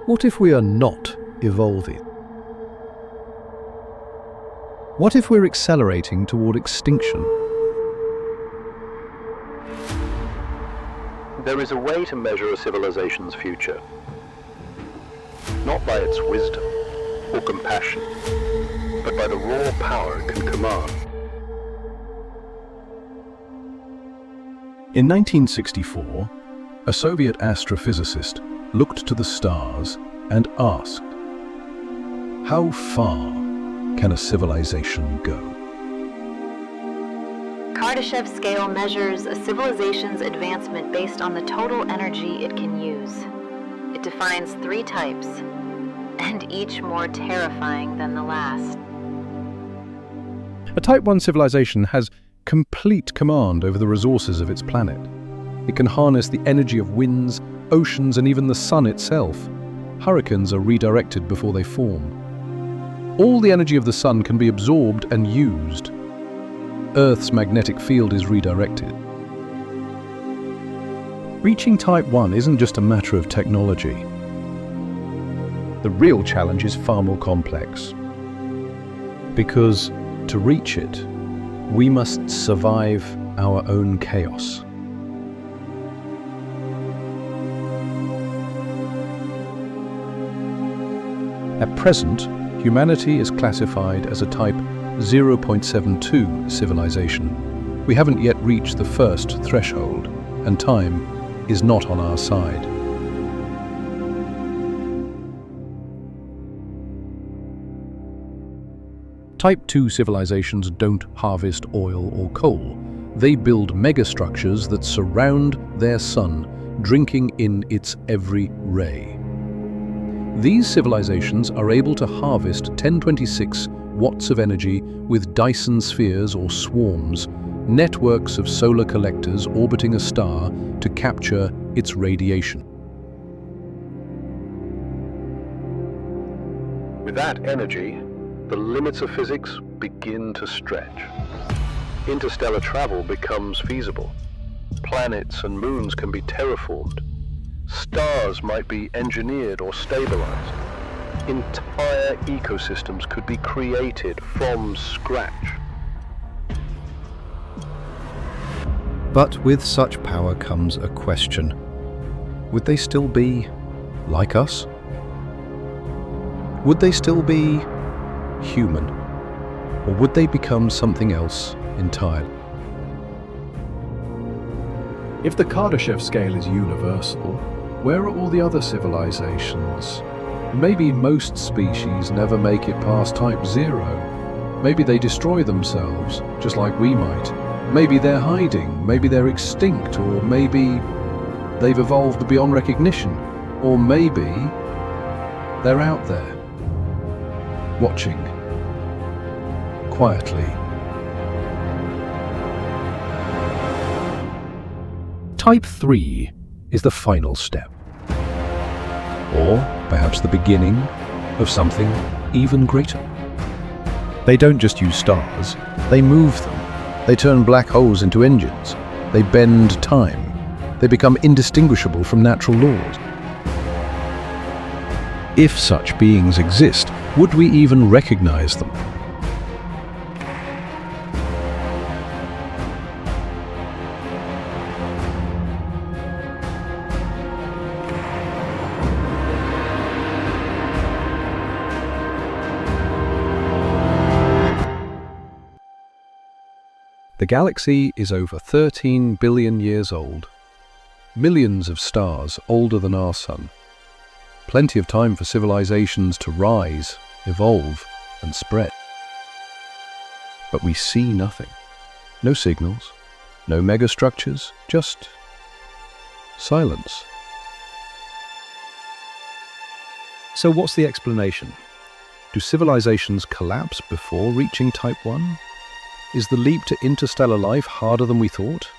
What if we are not evolving? What if we're accelerating toward extinction? There is a way to measure a civilization's future, not by its wisdom or compassion, but by the raw power it can command. In 1964, a Soviet astrophysicist looked to the stars and asked, "How far can a civilization go?" Kardashev Scale measures a civilization's advancement based on the total energy it can use. It defines 3 types, and each more terrifying than the last. A Type 1 civilization has complete command over the resources of its planet. It can harness the energy of winds, oceans, and even the sun itself. Hurricanes are redirected before they form. All the energy of the sun can be absorbed and used. Earth's magnetic field is redirected. Reaching Type 1 isn't just a matter of technology. The real challenge is far more complex. Because to reach it, we must survive our own chaos. At present, humanity is classified as a Type 0.72 civilization. We haven't yet reached the first threshold, and time is not on our side. Type 2 civilizations don't harvest oil or coal. They build megastructures that surround their sun, drinking in its every ray. These civilizations are able to harvest 1026 watts of energy with Dyson spheres or swarms, networks of solar collectors orbiting a star to capture its radiation. With that energy, the limits of physics begin to stretch. Interstellar travel becomes feasible. Planets and moons can be terraformed. Stars might be engineered or stabilized. Entire ecosystems could be created from scratch. But with such power comes a question. Would they still be like us? Would they still be human? Or would they become something else entirely? If the Kardashev scale is universal, where are all the other civilizations? Maybe most species never make it past Type 0. Maybe they destroy themselves, just like we might. Maybe they're hiding, maybe they're extinct, or maybe they've evolved beyond recognition. Or maybe they're out there, watching, quietly. Type 3 is the final step. Or perhaps the beginning of something even greater. They don't just use stars, they move them. They turn black holes into engines. They bend time. They become indistinguishable from natural laws. If such beings exist, would we even recognize them? The galaxy is over 13 billion years old. Millions of stars older than our sun. Plenty of time for civilizations to rise, evolve, and spread. But we see nothing. No signals, no megastructures, just silence. So what's the explanation? Do civilizations collapse before reaching Type 1? Is the leap to interstellar life harder than we thought?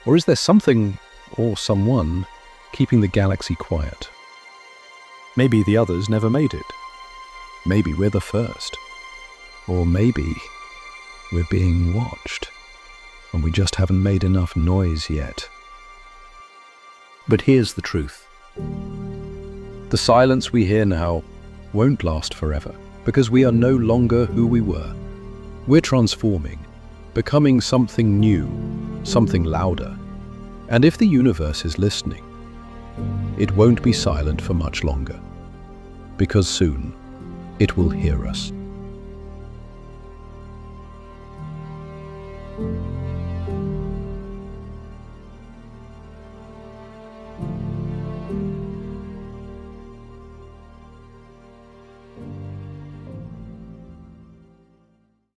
Or is there something, or someone, keeping the galaxy quiet? Maybe the others never made it. Maybe we're the first. Or maybe we're being watched, and we just haven't made enough noise yet. But here's the truth. The silence we hear now won't last forever, because we are no longer who we were. We're transforming, becoming something new, something louder. And if the universe is listening, it won't be silent for much longer, because soon it will hear us.